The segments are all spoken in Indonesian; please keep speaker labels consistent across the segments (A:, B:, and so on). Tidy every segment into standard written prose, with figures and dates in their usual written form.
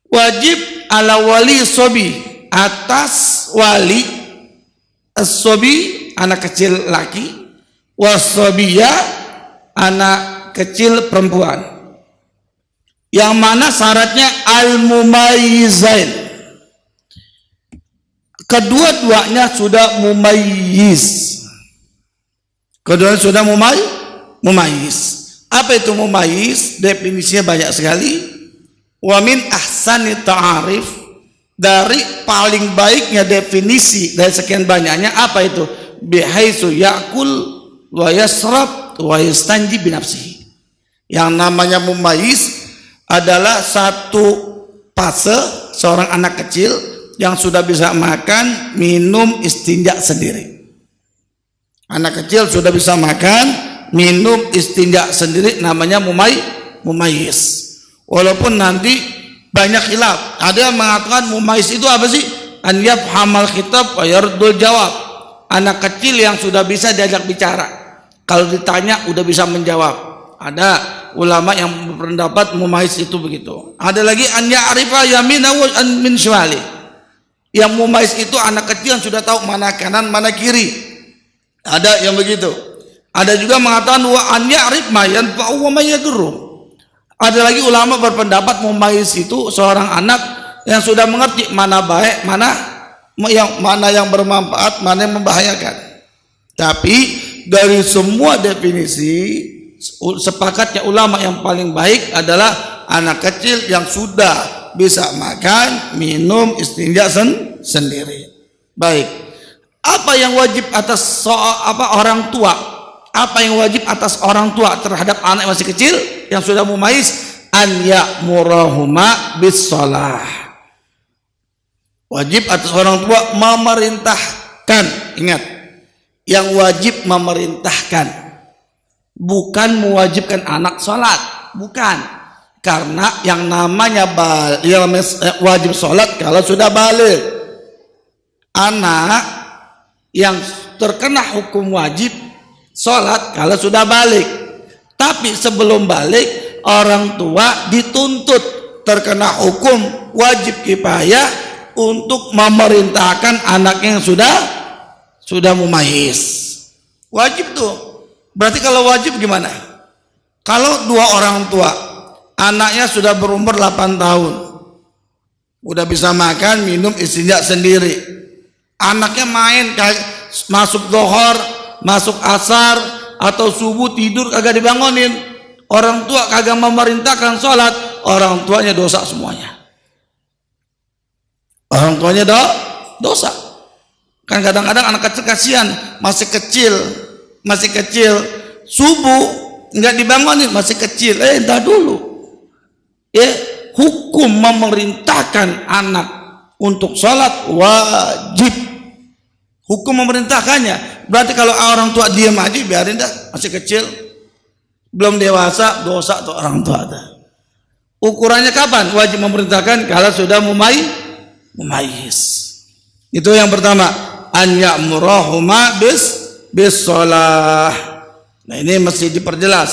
A: Wajib ala wali sobi, atas wali sobi anak kecil laki, wasobiyah anak kecil perempuan, yang mana syaratnya al-mumayyizain, kedua-duanya sudah mumayyiz. Kedua-duanya sudah mumayyiz. Apa itu mumayyiz? Definisinya banyak sekali. Wa min ahsani ta'arif, dari paling baiknya definisi dari sekian banyaknya apa itu? Bihaitsu ya'kul wa yasrab wa yastanji binafsihi. Yang namanya mumayyiz adalah satu fase seorang anak kecil yang sudah bisa makan, minum, istinja sendiri. Anak kecil sudah bisa makan, minum, istinja sendiri, namanya mumayyiz. Walaupun nanti banyak khilaf. Ada yang mengatakan mumayyiz itu apa sih? An yafhamal khitab wa yardul jawab. Anak kecil yang sudah bisa diajak bicara, kalau ditanya udah bisa menjawab. Ada ulama yang berpendapat mumayyiz itu begitu. Ada lagi an ya'rifa yamina wa min shimali. Yang mumayyiz itu anak kecil yang sudah tahu mana kanan mana kiri. Ada yang begitu. Ada juga mengatakan wa an ya'rif ma yanfa'u wa ma yadurru. Ada lagi ulama berpendapat mumayyiz itu seorang anak yang sudah mengerti mana baik, mana yang bermanfaat, mana yang membahayakan. Tapi dari semua definisi, sepakatnya ulama yang paling baik adalah anak kecil yang sudah bisa makan, minum, istinja sendiri. Baik. Apa yang wajib atas orang tua? Apa yang wajib atas orang tua terhadap anak yang masih kecil yang sudah mumayyiz? An ya'murahuma bis shalah. Wajib atas orang tua memerintahkan. Ingat, yang wajib memerintahkan, bukan mewajibkan anak sholat, bukan. Karena yang namanya wajib sholat kalau sudah balik. Anak yang terkena hukum wajib sholat kalau sudah balik, tapi sebelum balik orang tua dituntut terkena hukum wajib kifayah untuk memerintahkan anaknya yang sudah mumayyiz. Wajib tuh. Berarti kalau wajib gimana? Kalau dua orang tua, anaknya sudah berumur 8 tahun, udah bisa makan, minum, istinja sendiri. Anaknya main kayak masuk zuhur, masuk asar atau subuh tidur kagak dibangunin. Orang tua kagak memerintahkan sholat, orang tuanya dosa semuanya. Orang tuanya dosa. Kan kadang-kadang anak kecil kasihan, masih kecil, subuh nggak dibangunin, masih kecil. Entar dulu. Hukum memerintahkan anak untuk sholat wajib. Hukum memerintahkannya. Berarti kalau orang tua diam aja, biarin dah, masih kecil, belum dewasa, dosa tuh orang tua ada. Ukurannya kapan wajib memerintahkan? Kalau sudah mumayyiz. Itu yang pertama, an ya'murahuma bis shalah. Nah, ini mesti diperjelas.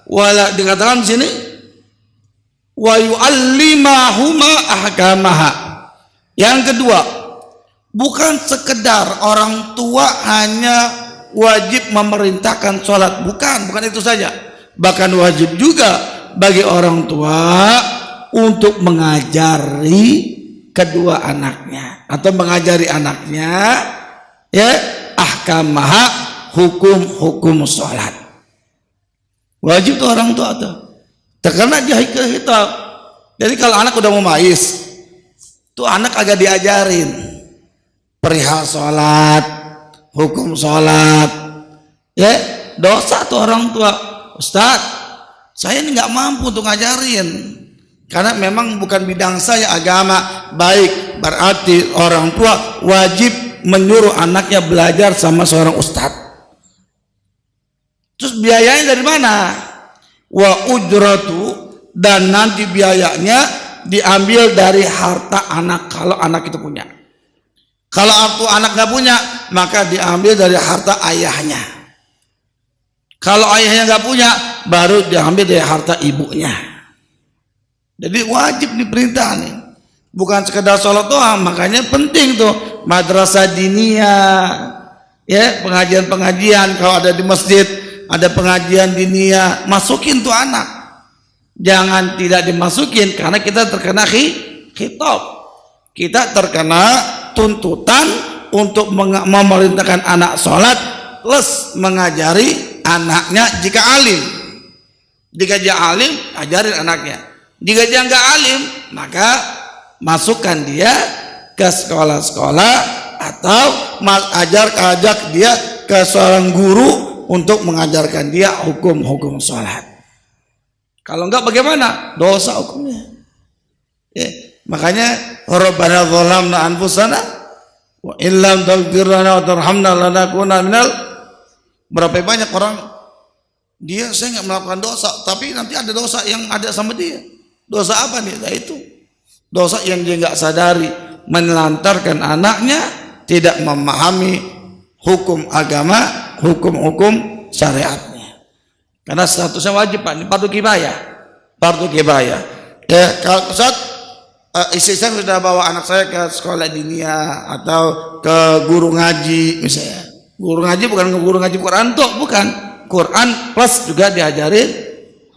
A: Wala dikatakan di sini wa yu'allimahuma ahkamaha. Yang kedua, bukan sekedar orang tua hanya wajib memerintahkan sholat, bukan itu saja. Bahkan wajib juga bagi orang tua untuk mengajari kedua anaknya atau mengajari anaknya ahkamaha, hukum sholat. Wajib tuh orang tua tuh. Terkena jahil hitam. Jadi kalau anak udah mumayyiz, tuh anak agak diajarin perihal sholat, hukum sholat. Dosa tuh orang tua. Ustaz, saya ini nggak mampu untuk ngajarin karena memang bukan bidang saya agama. Baik, berarti orang tua wajib menyuruh anaknya belajar sama seorang ustaz. Terus biayanya dari mana? Wa ujratu, dan nanti biayanya diambil dari harta anak kalau anak itu punya. Kalau anak nggak punya, maka diambil dari harta ayahnya. Kalau ayahnya nggak punya, baru diambil dari harta ibunya. Jadi wajib diperintah nih. bukan sekedar sholat doang. Makanya penting tuh madrasah diniyah, ya, pengajian-pengajian. Kalau ada di masjid ada pengajian diniyah, masukin tuh anak. Jangan tidak dimasukin karena kita terkena khitab, kita terkena tuntutan untuk memerintahkan anak sholat plus mengajari anaknya jika alim. Jika dia alim, ajarin anaknya. Jika dia nggak alim, maka masukkan dia ke sekolah-sekolah atau ajak dia ke seorang guru untuk mengajarkan dia hukum-hukum sholat. Kalau enggak bagaimana? Dosa hukumnya. Ya, makanya Rabbana zalamna anfusana wa illam taghfir lana wa tarhamna lanakunanna minal. Berapa banyak orang dia saya nggak melakukan dosa, tapi nanti ada dosa yang ada sama dia. Dosa apa nih? Nah, itu dosa yang dia nggak sadari, menelantarkan anaknya tidak memahami hukum agama, hukum-hukum syariatnya. Karena statusnya wajib Pak, ini fardu kifayah. Fardu kifayah. Ya, kalau saat istri saya sudah bawa anak saya ke sekolah diniyah atau ke guru ngaji misalnya. Guru ngaji bukan guru ngaji Quran tuh, bukan. Quran plus juga diajarin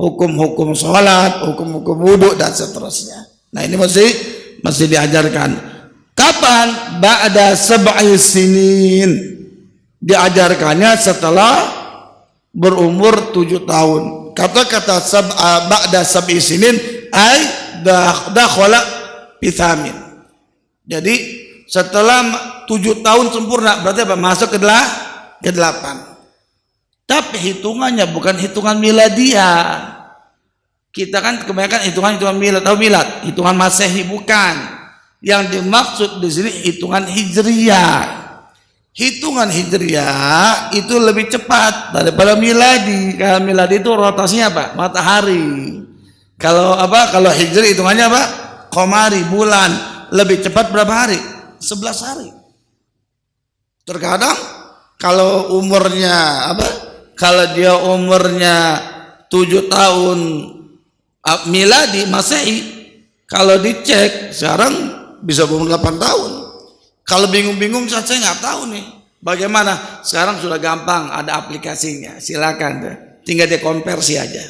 A: hukum-hukum sholat, hukum-hukum wudhu dan seterusnya. Nah ini masih diajarkan. Kapan? Ba'da sab'i sinin. Diajarkannya setelah berumur 7 tahun. Kata-kata ba'da sab'i sinin ay dakhala pithamin. Jadi setelah 7 tahun sempurna berarti apa? Masuk ke 8. Tapi hitungannya bukan hitungan miladiah. Kita kan kebanyakan hitungan milad atau milad, hitungan Masehi bukan. Yang dimaksud di sini hitungan Hijriyah. Hitungan Hijriyah itu lebih cepat daripada miladi. Kalau miladi itu rotasinya apa? Matahari. Kalau Hijri hitungannya apa? Qamari, bulan. Lebih cepat berapa hari? 11 hari. Terkadang kalau umurnya kalau dia umurnya 7 tahun miladi Masehi, kalau dicek sekarang bisa umur 8 tahun. Kalau bingung-bingung saya nggak tahu nih bagaimana. Sekarang sudah gampang, ada aplikasinya, silakan tinggal dikonversi aja,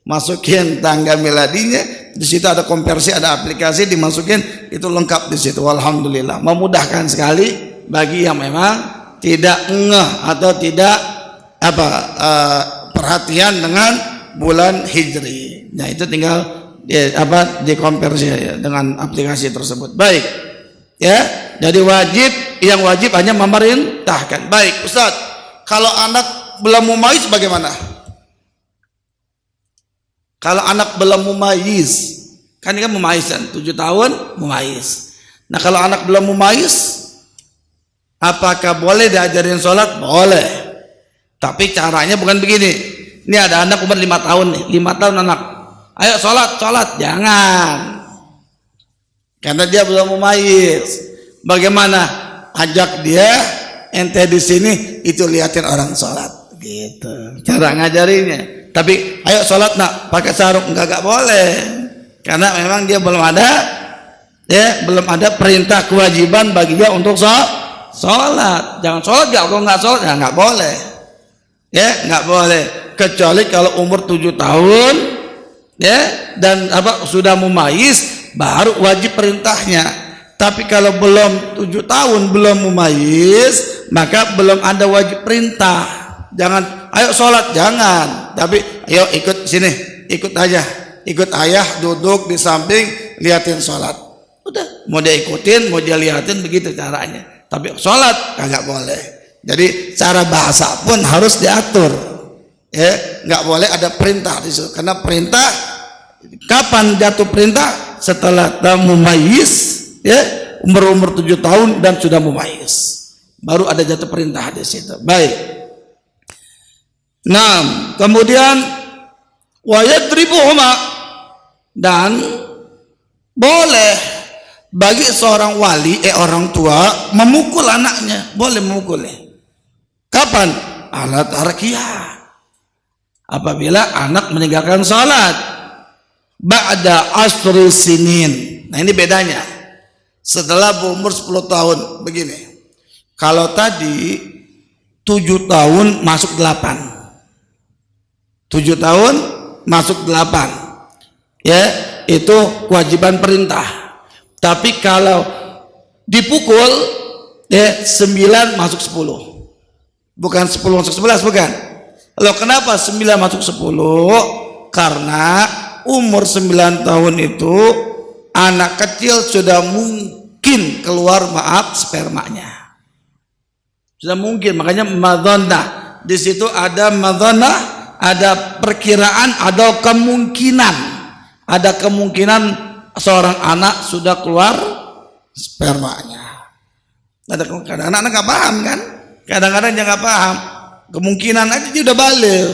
A: masukin tanggal miladinya, di situ ada konversi, ada aplikasi, dimasukin, itu lengkap di situ. Alhamdulillah, memudahkan sekali bagi yang memang tidak ngeh atau tidak perhatian dengan bulan Hijri. Nah itu tinggal dikonversi ya, dengan aplikasi tersebut. Baik ya, jadi yang wajib hanya memerintahkan. Baik Ustaz, kalau anak belum mumayyiz bagaimana? Kalau anak belum mumayyiz, kan ini kan mumayyiz kan, 7 tahun mumayyiz. Nah kalau anak belum mumayyiz, apakah boleh diajarin sholat? Boleh. Tapi caranya bukan begini. Ini ada anak umur 5 tahun nih, 5 tahun anak. Ayo sholat, jangan. Karena dia belum mumayyiz. Bagaimana? Ajak dia, ente di sini itu liatin orang sholat, gitu. Cara ngajarinya. Tapi ayo sholat nak, pakai sarung, enggak boleh. Karena memang dia belum ada perintah kewajiban bagi dia untuk sholat. Jangan sholat, kalau nggak sholat ya nggak boleh. Ya nggak boleh, kecuali kalau umur 7 tahun ya dan sudah mumayyiz baru wajib perintahnya. Tapi kalau belum 7 tahun belum mumayyiz, maka belum ada wajib perintah. Jangan ayo sholat, jangan, tapi ayo ikut sini, ikut ayah duduk di samping liatin sholat. Udah, mau dia ikutin, mau dia liatin, begitu caranya. Tapi sholat kagak boleh. Jadi cara bahasa pun harus diatur, ya nggak boleh ada perintah di situ. Karena perintah, kapan jatuh perintah? Setelah mumayyiz, ya umur 7 tahun dan sudah mumayyiz, baru ada jatuh perintah di situ. Baik. Nah, kemudian wayadribuhuma, dan boleh bagi seorang wali orang tua memukul anaknya, boleh memukulnya. Kapan? Ala tarkiyah, apabila anak meninggalkan salat ba'da asri sinin. Nah ini bedanya. setelah berumur 10 tahun. Begini, kalau tadi 7 tahun masuk 8, 7 tahun masuk 8, ya itu kewajiban perintah. Tapi kalau dipukul, ya 9 masuk 10, bukan 10 masuk 11, bukan. Loh, kenapa 9 masuk 10? Karena umur 9 tahun itu anak kecil sudah mungkin keluar spermanya. Sudah mungkin, makanya madhannah. Di situ ada madhannah, ada perkiraan, ada kemungkinan. Ada kemungkinan seorang anak sudah keluar spermanya. Ada kadang anak nggak paham kan? Kadang-kadang dia nggak paham. Kemungkinan aja dia udah balik.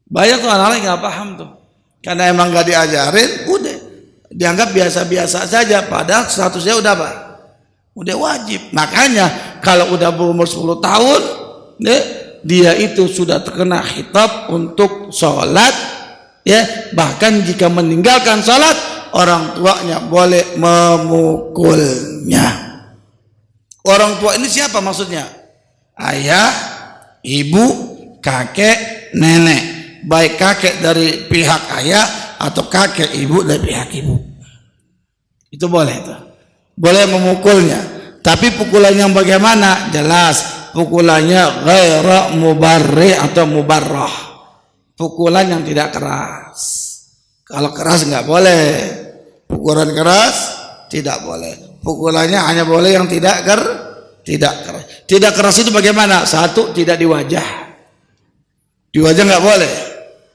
A: Banyak tuh anak-anak nggak paham tuh. Karena emang nggak diajarin, udah dianggap biasa-biasa saja. Padahal statusnya udah apa? Udah wajib. Makanya kalau udah berumur 10 tahun, dia itu sudah terkena khitab untuk sholat, ya. Bahkan jika meninggalkan sholat, orang tuanya boleh memukulnya. Orang tua ini siapa maksudnya? Ayah, ibu, kakek, nenek. Baik kakek dari pihak ayah atau kakek ibu dari pihak ibu. Itu boleh tuh. Boleh memukulnya. Tapi pukulan yang bagaimana? Jelas, pukulannya ghaira mubarri atau mubarrah. Pukulan yang tidak keras. Kalau keras nggak boleh. Pukulan keras tidak boleh. Pukulannya hanya boleh yang tidak keras. Tidak keras itu bagaimana? Satu, tidak di wajah. Di wajah nggak boleh.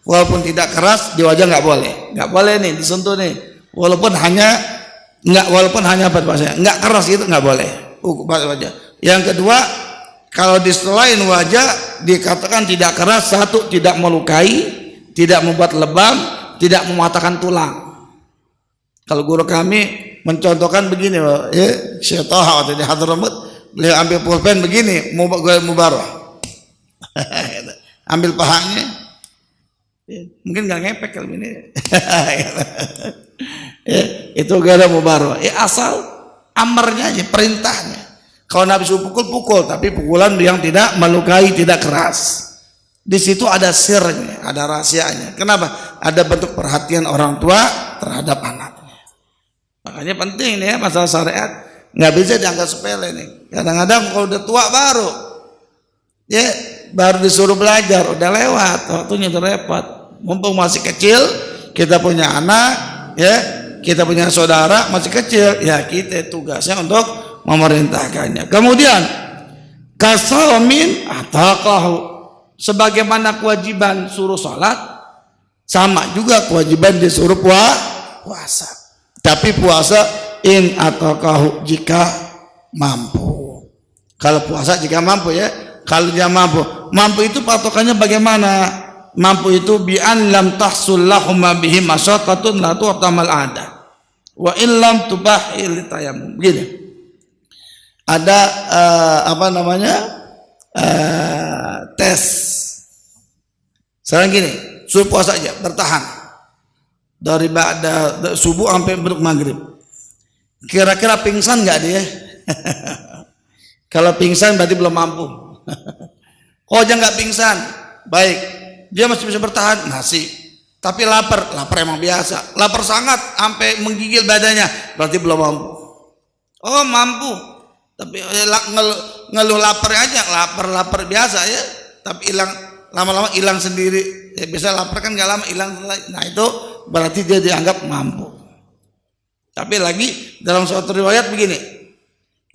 A: Walaupun tidak keras, di wajah nggak boleh. Nggak boleh nih disentuh nih. Walaupun hanya apa bahasanya? Nggak keras itu nggak boleh. Wajah. Yang kedua, kalau di selain wajah dikatakan tidak keras, satu, tidak melukai, tidak membuat lebam, tidak mematahkan tulang. Kalau guru kami mencontohkan begini, ya, Syekh Taha waktu di Hadramut, beliau ambil pulpen begini, mubarah. Ambil pahanya, mungkin nggak ngepek kalau ini. Ya, itu gak ada mubarah. Asal amarnya aja, perintahnya. Kalau Nabi suruh pukul, tapi pukulan yang tidak melukai, tidak keras. Di situ ada sirnya, ada rahasianya. Kenapa? Ada bentuk perhatian orang tua terhadap anaknya. Makanya penting nih ya, masalah syariat nggak bisa dianggap sepele nih. Kadang-kadang kalau udah tua baru disuruh belajar, udah lewat, waktunya udah repot. Mumpung masih kecil, kita punya anak, ya, kita punya saudara masih kecil, ya kita tugasnya untuk memerintahkannya. Kemudian kasamin ataqahu, sebagaimana kewajiban suruh sholat, sama juga kewajiban disuruh puasa. Tapi puasa in ataqahu, jika mampu. Kalau puasa jika mampu, ya. Kalau dia mampu itu patokannya bagaimana? Mampu itu bi an lam tahsul lahum bihi masyaqqatun la tu'tamal ada wa in lam tubahil tayammum. Begini. Ada tes. Sekarang gini, suruh puasa aja, bertahan dari ba'da subuh sampai maghrib. Kira-kira pingsan nggak dia? Kalau pingsan berarti belum mampu. Kalau aja nggak pingsan, baik, dia masih bisa bertahan, masih. Tapi lapar emang biasa. Lapar sangat sampai menggigil badannya, berarti belum mampu. Oh mampu, tapi ngeluh lapar aja, lapar biasa ya. Tapi lama-lama hilang sendiri. Ya, biasa lapar kan nggak lama hilang. Nah itu berarti dia dianggap mampu. Tapi lagi dalam suatu riwayat begini,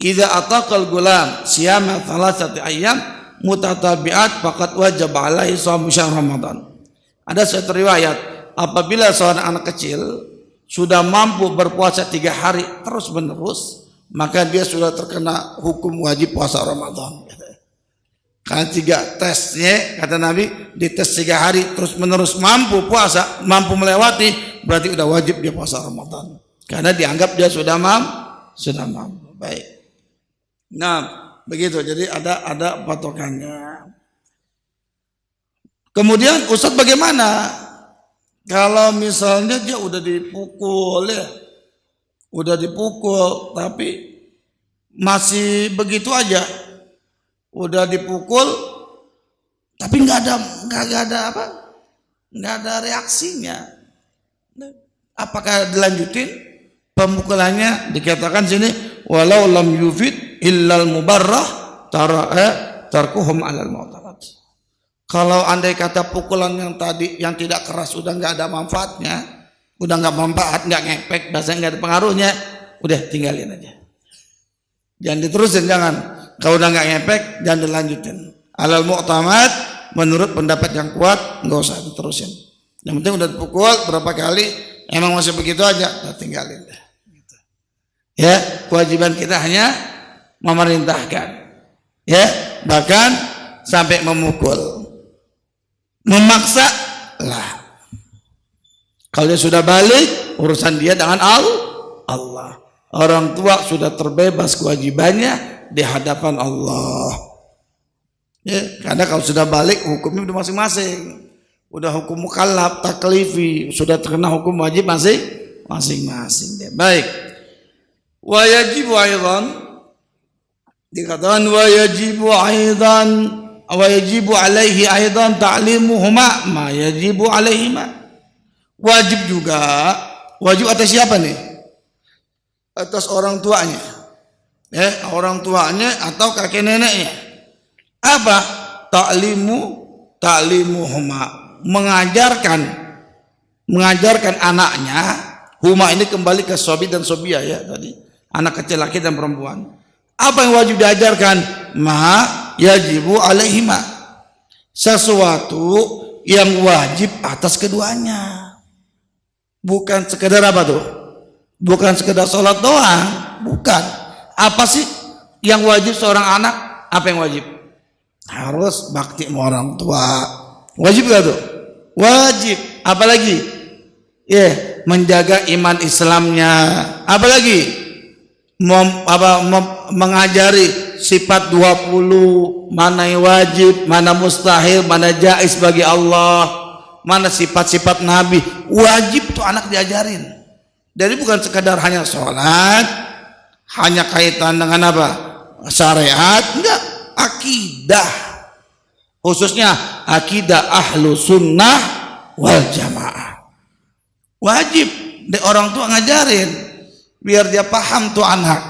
A: idza ataqal gulam siyama thalathati ayyam mutatabi'at faqad wajib alaihi shaum syahr Ramadan. Ada suatu riwayat, apabila seorang anak kecil sudah mampu berpuasa 3 hari terus menerus, maka dia sudah terkena hukum wajib puasa Ramadan. Karena 3 tesnya, kata Nabi, dites 3 hari terus menerus mampu puasa, mampu melewati, berarti udah wajib dia puasa Ramadan. Karena dianggap dia sudah mampu. Baik. Nah, begitu. Jadi ada patokannya. Kemudian Ustadz bagaimana kalau misalnya dia udah dipukul ya, udah dipukul tapi masih begitu aja. Udah dipukul tapi nggak ada reaksinya. Apakah dilanjutin pemukulannya? Dikatakan sini walau lam yufid illal mubarrah tarkuhum alal mu'tamad. Kalau andai kata pukulan yang tadi yang tidak keras udah nggak ada manfaatnya, udah nggak manfaat, nggak ngepek, bahasanya nggak ada pengaruhnya, udah tinggalin aja. Jangan diterusin, jangan. Kalau udah nggak ngepek, jangan dilanjutin. Alal mu'tamad, menurut pendapat yang kuat, nggak usah diterusin. Yang penting udah dipukul berapa kali, emang masih begitu aja, udah tinggalin. Ya, kewajiban kita hanya memerintahkan. Ya, bahkan sampai memukul. Memaksa lah. Kalau dia sudah balik, urusan dia dengan Allah. Orang tua sudah terbebas kewajibannya di hadapan Allah. Ya, karena kalau sudah balik hukumnya udah masing-masing. Udah hukum mukallaf, taklifi, sudah terkena hukum wajib masing-masing. Baik. Wa yajibu aidan, dikatakan wa yajibu alaihi aidan ta'limuhuma ma yajibu alaihima. Wajib juga, wajib atas siapa nih? Atas orang tuanya. Ya, orang tuanya atau kakek neneknya. Apa? Ta'limuhuma, mengajarkan anaknya. Huma ini kembali ke sobi dan sobia ya tadi. Anak kecil laki dan perempuan. Apa yang wajib diajarkan? Ma yajibu alaihima, sesuatu yang wajib atas keduanya. Bukan sekedar apa tuh? Bukan sekedar sholat doang. Bukan. Apa sih yang wajib seorang anak? Apa yang wajib? Harus bakti sama orang tua. Wajib gak tuh? Wajib. Apalagi? Menjaga iman Islamnya. Apalagi? Mengajari sifat 20, mana yang wajib, mana mustahil, mana jaiz bagi Allah, mana sifat-sifat Nabi. Wajib tuh anak diajarin. Jadi bukan sekadar hanya sholat, hanya kaitan dengan apa? Syariat, enggak, akidah. Khususnya akidah ahlu sunnah wal jamaah. Wajib di orang tua ngajarin biar dia paham tuh anak.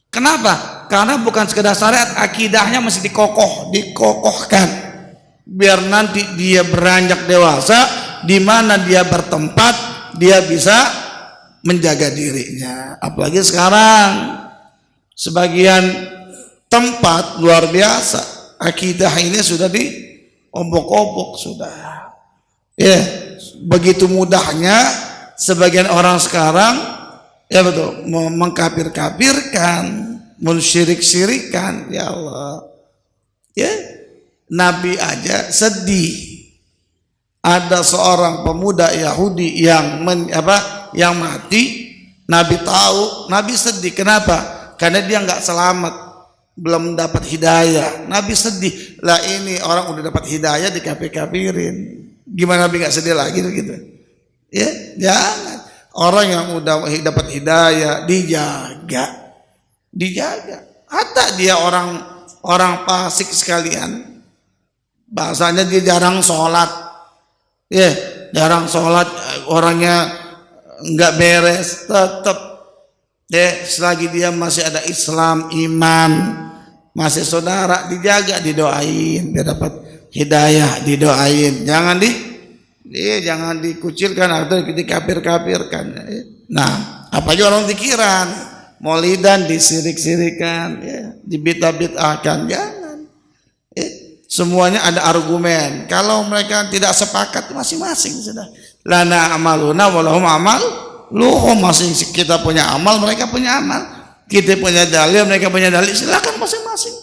A: Kenapa? Karena bukan sekedar syariat, akidahnya mesti dikokohkan. Biar nanti dia beranjak dewasa, di mana dia bertempat, dia bisa menjaga dirinya. Apalagi sekarang sebagian tempat luar biasa, akidah ini sudah diobok-obok sudah. Ya, begitu mudahnya sebagian orang sekarang ya betul, mengkafir-kafirkan, mensyirik-syirikan. Ya Allah. Ya, Nabi aja sedih. Ada seorang pemuda Yahudi yang mati. Nabi tahu, Nabi sedih. Kenapa? Karena dia nggak selamat, belum dapat hidayah. Nabi sedih. Lah ini orang udah dapat hidayah dikafir-kafirin. Gimana Nabi nggak sedih lagi gitu? Ya, jangan. Orang yang udah dapat hidayah dijaga. Hatta dia orang fasik sekalian, bahasanya dia jarang sholat, jarang sholat, orangnya nggak beres, tetap selagi dia masih ada Islam, iman, masih saudara, dijaga, didoain, dia dapat hidayah, didoain, jangan dikucilkan atau dikafir-kafirkan. Nah, apalagi orang pikiran, maulidan disirik-sirikan, dibid'ah-bid'ahkan, jangan. Semuanya ada argumen. Kalau mereka tidak sepakat, masing-masing sudah. Lana amaluna walahum amal luhum, masing kita punya amal, mereka punya amal. Kita punya dalil, mereka punya dalil, silakan masing-masing.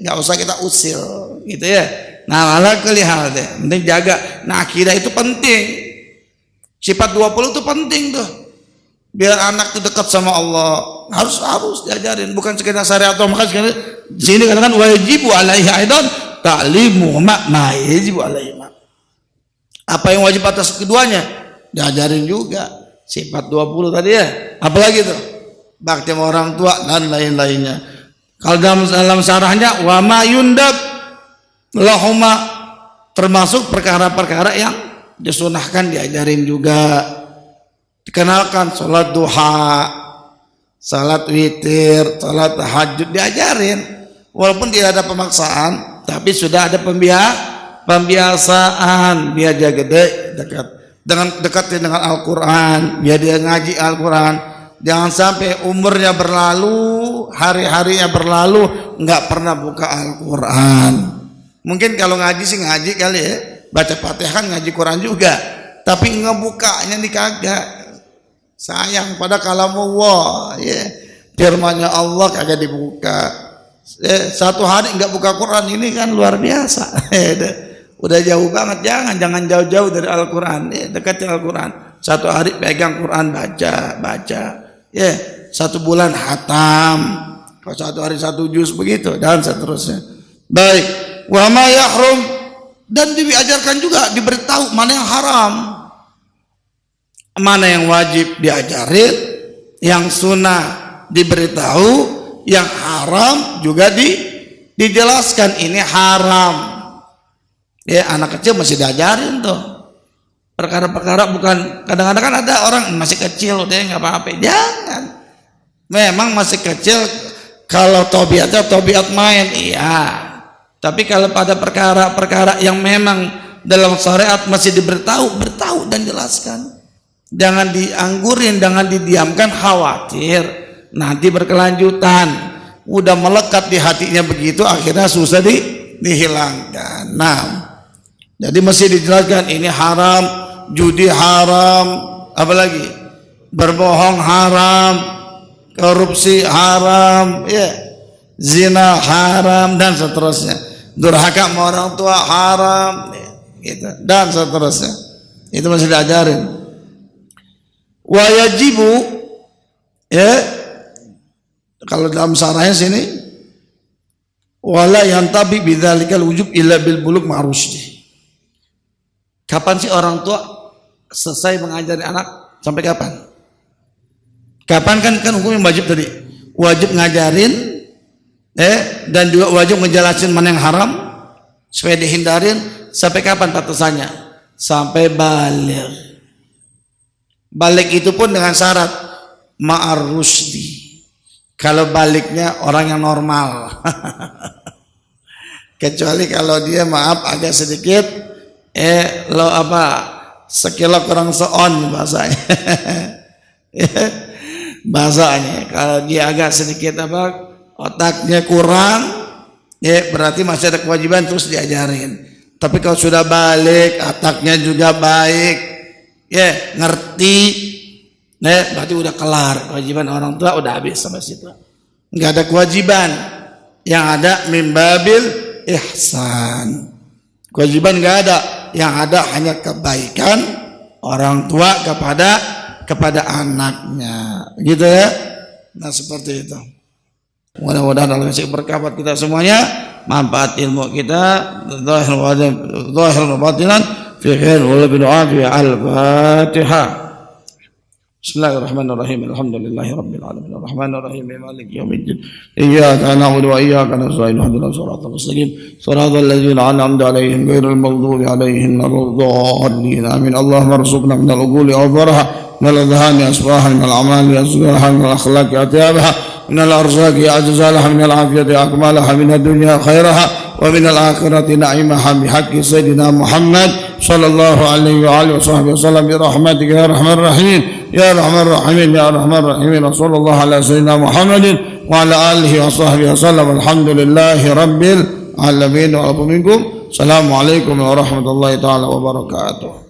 A: Nggak usah kita usil, gitu ya. Nah, ala kulli hal deh, penting jaga. Nah, akidah itu penting. Sifat 20 itu penting tuh. Biar anak itu dekat sama Allah, harus diajarin, bukan sekedar syariat. Maka di sini katakan wajibu alaihi aidan ta'limu ma yajibu alaihi. Apa yang wajib atas keduanya diajarin juga. Sifat 20 tadi ya. Apalagi tuh? Bakti sama orang tua dan lain-lainnya. Kalau dalam syarahnya wa ma yundab lahuma, termasuk perkara-perkara yang disunahkan diajarin juga. Dikenalkan salat duha, salat witir, salat tahajud diajarin. Walaupun tidak ada pemaksaan, tapi sudah ada pembiasaan. Biar dia gede dekatnya dengan Al-Quran, biar dia ngaji Al-Quran. Jangan sampai umurnya berlalu, hari-harinya berlalu, nggak pernah buka Al-Quran. Mungkin kalau ngaji sih ngaji kali ya, baca Fatihah ngaji Quran juga, tapi ngebukanya nih kagak. Sayang pada kalamullah ya, firman-Nya Allah kagak dibuka. Satu hari nggak buka Quran ini kan luar biasa. Udah jauh banget. Jangan jauh-jauh dari Al-Quran. Dekati Al-Quran. Satu hari pegang Quran, baca. Ya, 1 bulan hatam. Kalau 1 hari 1 juz begitu dan seterusnya. Baik. Wa ma yahrum, dan diajarkan juga, diberitahu mana yang haram, mana yang wajib diajarin, yang sunnah diberitahu, yang haram juga dijelaskan ini haram. Ya, anak kecil masih diajarin tuh perkara-perkara, bukan kadang-kadang kan ada orang masih kecil udah nggak apa-apa. Jangan, memang masih kecil, kalau tobiat main iya, tapi kalau pada perkara-perkara yang memang dalam syariat masih beritahu dan jelaskan. Jangan dianggurin, jangan didiamkan, khawatir nanti berkelanjutan, udah melekat di hatinya begitu, akhirnya susah dihilangkan. Nah, jadi masih dijelaskan ini haram, judi haram, apalagi berbohong haram, korupsi haram, ya, zina haram dan seterusnya, durhaka sama orang tua haram, ya, gitu, dan seterusnya. Itu masih diajarin. Wa yajibu, ya, kalau dalam syarahnya sini, wala yantabi bidzalikal wujub illa bil bulugh ma'rusdi. Kapan sih orang tua selesai mengajari anak? Sampai kapan? Kapan kan hukumnya wajib tadi. Wajib ngajarin, dan juga wajib ngejelasin mana yang haram supaya dihindarin. Sampai kapan batasannya? Sampai balik. Balik itu pun dengan syarat ma'ar rusdi. Kalau baliknya orang yang normal. Kecuali kalau dia maaf agak sedikit sekilo kurang seon bahasanya. Bahasanya kalau dia agak sedikit otaknya kurang, berarti masih ada kewajiban terus diajarin. Tapi kalau sudah balik, otaknya juga baik, ngerti, berarti udah kelar kewajiban orang tua, udah habis sampai situ. Nggak ada kewajiban, yang ada mimbabil ihsan. Kewajiban nggak ada, yang ada hanya kebaikan orang tua kepada anaknya, gitu ya. Nah seperti itu. Mudah-mudahan Allah kasih berkah buat kita semuanya, manfaat ilmu kita, zahir wa batinan, fi khair wa bi du'a fi al-Fatihah. Bismillahirrahmanirrahim. Alhamdulillahi rabbil alamin. Arrahmanir rahim. Maliki yaumiddin. Iyyaka na'budu wa iyyaka nasta'in. Ihdinas siratal mustaqim. Siratal ladzina an'amta 'alaihim ghairil maghdubi 'alaihim waladdallin. Amin. Allahumma arzuqna minal uquli awdaraha minal adhani asbahan minal a'mali asgharaha minal akhlaqi atyabaha minal arzaqi ajzalaha minal afiyati akmalaha minad dunya khairaha wa minal akhirati na'imaha bihaqqi sayyidina Muhammad sallallahu alaihi wa alihi wasallam bi rahmatika ya arhamar rahimin ya arhamar rahimin ya arhamar rahimin. Sallallahu ala sayyidina Muhammadin wa ala alihi wa sahbihi wasallam. Alhamdulillahi rabbil alamin wa minkum. Assalamualaikum warahmatullahi taala wabarakatuh.